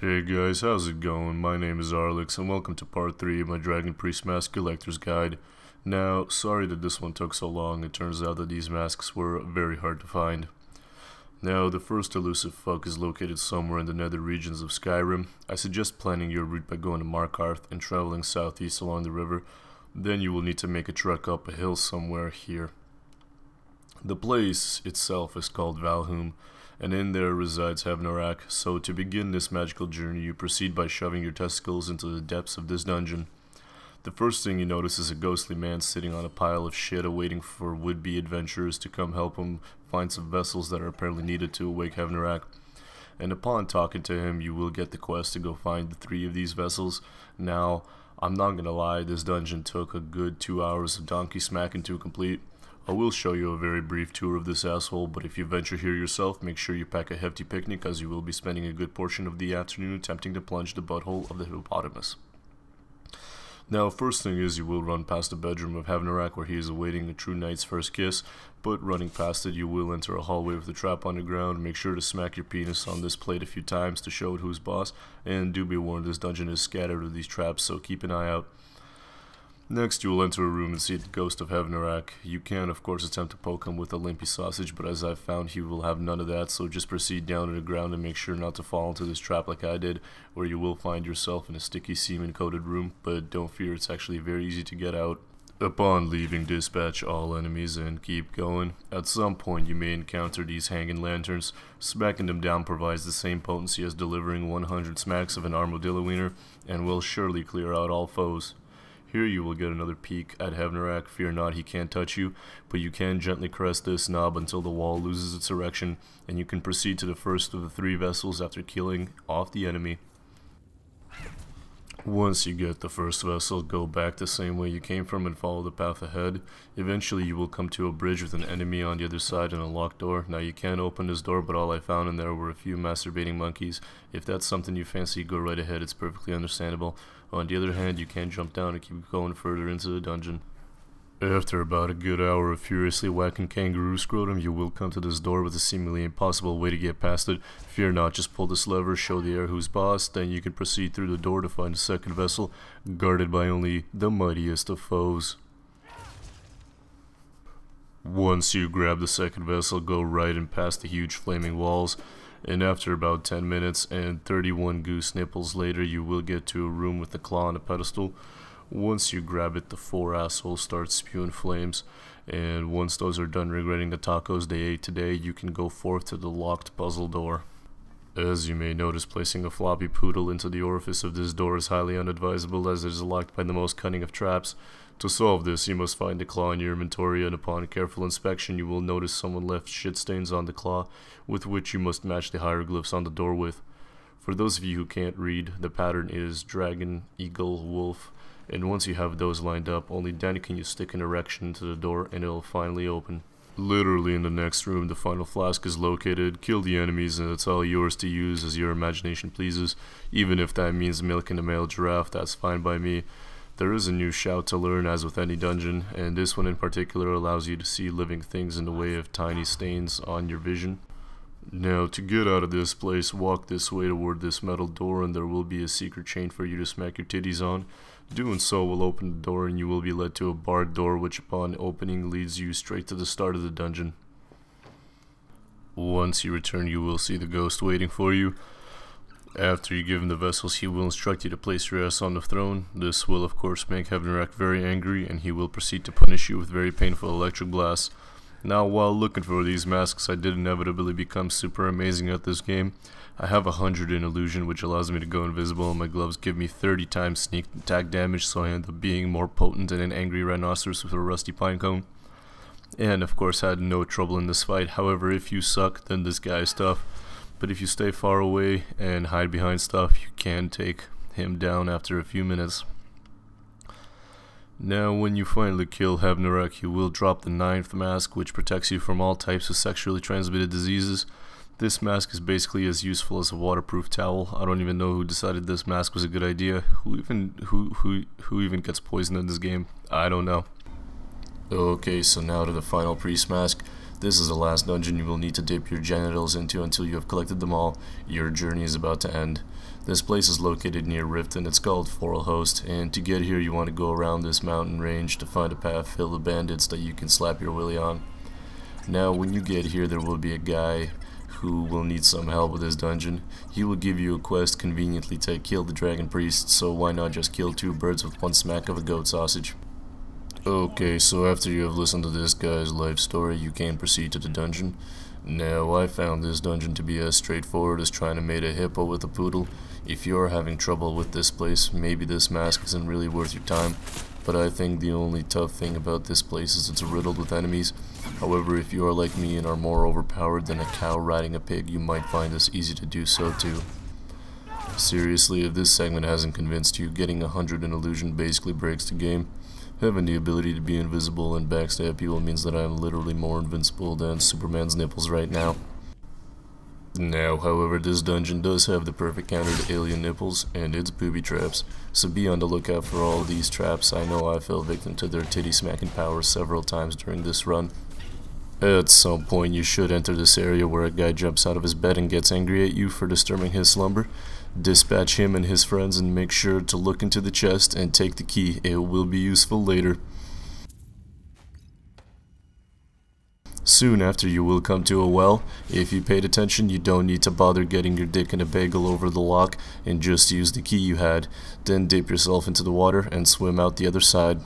Hey guys, how's it going? My name is Arlix and welcome to part 3 of my Dragon Priest Mask Collector's Guide. Now, sorry that this one took so long. It turns out that these masks were very hard to find. Now, the first elusive fuck is located somewhere in the nether regions of Skyrim. I suggest planning your route by going to Markarth and traveling southeast along the river. Then you will need to make a trek up a hill somewhere here. The place itself is called Valhum, and in there resides Havnarak. So to begin this magical journey, you proceed by shoving your testicles into the depths of this dungeon. The first thing you notice is a ghostly man sitting on a pile of shit awaiting for would-be adventurers to come help him find some vessels that are apparently needed to awake Havnarak. And upon talking to him, you will get the quest to go find the 3 of these vessels. Now, I'm not gonna lie, this dungeon took a good 2 hours of donkey smacking to complete. I will show you a very brief tour of this asshole, but if you venture here yourself, make sure you pack a hefty picnic, as you will be spending a good portion of the afternoon attempting to plunge the butthole of the hippopotamus. Now, first thing is you will run past the bedroom of Havnarak, where he is awaiting a true knight's first kiss, but running past it you will enter a hallway with a trap on the ground. Make sure to smack your penis on this plate a few times to show it who's boss, and do be warned, this dungeon is scattered with these traps, so keep an eye out. Next, you will enter a room and see the ghost of Havnarak. You can, of course, attempt to poke him with a limpy sausage, but as I've found, he will have none of that, so just proceed down to the ground and make sure not to fall into this trap like I did, where you will find yourself in a sticky semen-coated room, but don't fear, it's actually very easy to get out. Upon leaving, dispatch all enemies and keep going. At some point, you may encounter these hanging lanterns. Smacking them down provides the same potency as delivering 100 smacks of an armadillo wiener, and will surely clear out all foes. Here you will get another peek at Havnarak. Fear not, he can't touch you, but you can gently caress this knob until the wall loses its erection, and you can proceed to the first of the 3 vessels after killing off the enemy. Once you get the first vessel, go back the same way you came from and follow the path ahead. Eventually you will come to a bridge with an enemy on the other side and a locked door. Now you can open this door, but all I found in there were a few masturbating monkeys. If that's something you fancy, go right ahead, it's perfectly understandable. On the other hand, you can jump down and keep going further into the dungeon. After about a good hour of furiously whacking kangaroo scrotum, you will come to this door with a seemingly impossible way to get past it. Fear not, just pull this lever, show the air who's boss, then you can proceed through the door to find a second vessel, guarded by only the mightiest of foes. Once you grab the second vessel, go right and past the huge flaming walls, and after about 10 minutes and 31 goose nipples later, you will get to a room with a claw on a pedestal. Once you grab it, the 4 assholes start spewing flames, and once those are done regretting the tacos they ate today, you can go forth to the locked puzzle door. As you may notice, placing a floppy poodle into the orifice of this door is highly unadvisable, as it is locked by the most cunning of traps. To solve this, you must find the claw in your inventory, and upon careful inspection you will notice someone left shit stains on the claw, with which you must match the hieroglyphs on the door with. For those of you who can't read, the pattern is dragon, eagle, wolf, and once you have those lined up, only then can you stick an erection into the door and it'll finally open. Literally in the next room, the final flask is located. Kill the enemies and it's all yours to use as your imagination pleases. Even if that means milking a male giraffe, that's fine by me. There is a new shout to learn, as with any dungeon, and this one in particular allows you to see living things in the way of tiny stains on your vision. Now, to get out of this place, walk this way toward this metal door, and there will be a secret chain for you to smack your titties on. Doing so will open the door, and you will be led to a barred door, which upon opening leads you straight to the start of the dungeon. Once you return, you will see the ghost waiting for you. After you give him the vessels, he will instruct you to place your ass on the throne. This will of course make Havnarak very angry, and he will proceed to punish you with very painful electric blasts. Now, while looking for these masks, I did inevitably become super amazing at this game. I have 100 in illusion, which allows me to go invisible, and my gloves give me 30 times sneak attack damage, so I end up being more potent than an angry rhinoceros with a rusty pinecone. And of course I had no trouble in this fight. However, if you suck, then this guy is tough. But if you stay far away and hide behind stuff, you can take him down after a few minutes. Now, when you finally kill Havnarak, you will drop the 9th mask, which protects you from all types of sexually transmitted diseases. This mask is basically as useful as a waterproof towel. I don't even know who decided this mask was a good idea. Who even gets poisoned in this game? I don't know. Okay, so now to the final priest mask. This is the last dungeon you will need to dip your genitals into until you have collected them all. Your journey is about to end. This place is located near Rift and it's called Foralhost, and to get here you want to go around this mountain range to find a path filled with bandits that you can slap your willy on. Now when you get here there will be a guy who will need some help with this dungeon. He will give you a quest conveniently to kill the dragon priest, so why not just kill two birds with one smack of a goat sausage. Okay, so after you have listened to this guy's life story, you can proceed to the dungeon. Now, I found this dungeon to be as straightforward as trying to mate a hippo with a poodle. If you're having trouble with this place, maybe this mask isn't really worth your time, but I think the only tough thing about this place is it's riddled with enemies. However, if you are like me and are more overpowered than a cow riding a pig, you might find this easy to do so too. Seriously, if this segment hasn't convinced you, getting 100 in illusion basically breaks the game. Having the ability to be invisible and backstab people means that I am literally more invincible than Superman's nipples right now. Now, however, this dungeon does have the perfect counter to alien nipples, and it's booby traps, so be on the lookout for all these traps. I know I fell victim to their titty smacking power several times during this run. At some point you should enter this area where a guy jumps out of his bed and gets angry at you for disturbing his slumber. Dispatch him and his friends and make sure to look into the chest and take the key. It will be useful later. Soon after you will come to a well. If you paid attention, you don't need to bother getting your dick in a bagel over the lock and just use the key you had. Then dip yourself into the water and swim out the other side.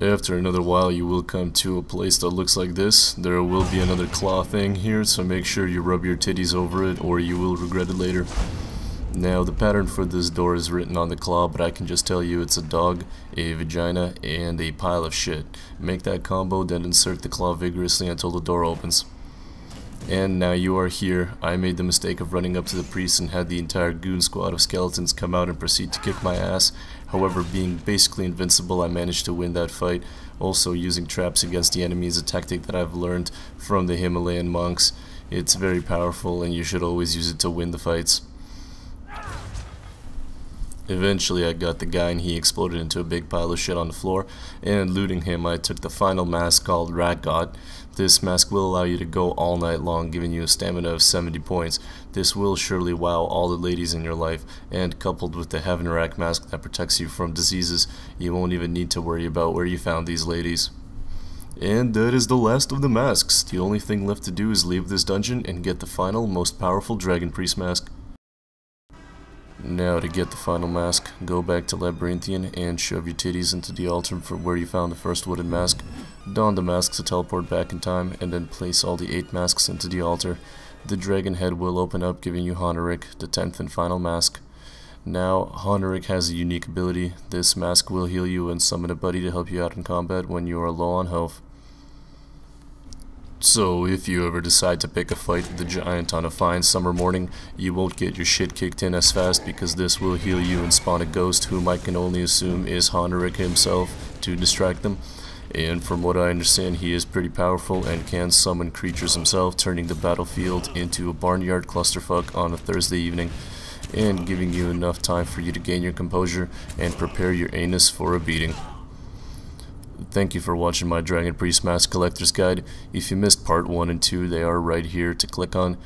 After another while you will come to a place that looks like this. There will be another claw thing here, so make sure you rub your titties over it or you will regret it later. Now the pattern for this door is written on the claw, but I can just tell you it's a dog, a vagina, and a pile of shit. Make that combo, then insert the claw vigorously until the door opens. And now you are here. I made the mistake of running up to the priest and had the entire goon squad of skeletons come out and proceed to kick my ass. However, being basically invincible, I managed to win that fight. Also, using traps against the enemy is a tactic that I've learned from the Himalayan monks. It's very powerful and you should always use it to win the fights. Eventually I got the guy and he exploded into a big pile of shit on the floor, and looting him I took the final mask called Rat God. This mask will allow you to go all night long, giving you a stamina of 70 points. This will surely wow all the ladies in your life, and coupled with the Heaven Rack mask that protects you from diseases, you won't even need to worry about where you found these ladies. And that is the last of the masks. The only thing left to do is leave this dungeon and get the final, most powerful Dragon Priest mask. Now to get the final mask, go back to Labyrinthian and shove your titties into the altar from where you found the first wooden mask. Don the mask to teleport back in time, and then place all the 8 masks into the altar. The dragon head will open up, giving you Honoric, the 10th and final mask. Now, Honoric has a unique ability. This mask will heal you and summon a buddy to help you out in combat when you are low on health. So, if you ever decide to pick a fight with the giant on a fine summer morning, you won't get your shit kicked in as fast because this will heal you and spawn a ghost whom I can only assume is Honoric himself to distract them. And from what I understand, he is pretty powerful and can summon creatures himself, turning the battlefield into a barnyard clusterfuck on a Thursday evening, and giving you enough time for you to gain your composure and prepare your anus for a beating. Thank you for watching my Dragon Priest Mask Collector's Guide. If you missed part 1 and 2, they are right here to click on.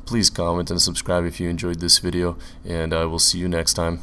Please comment and subscribe if you enjoyed this video, and I will see you next time.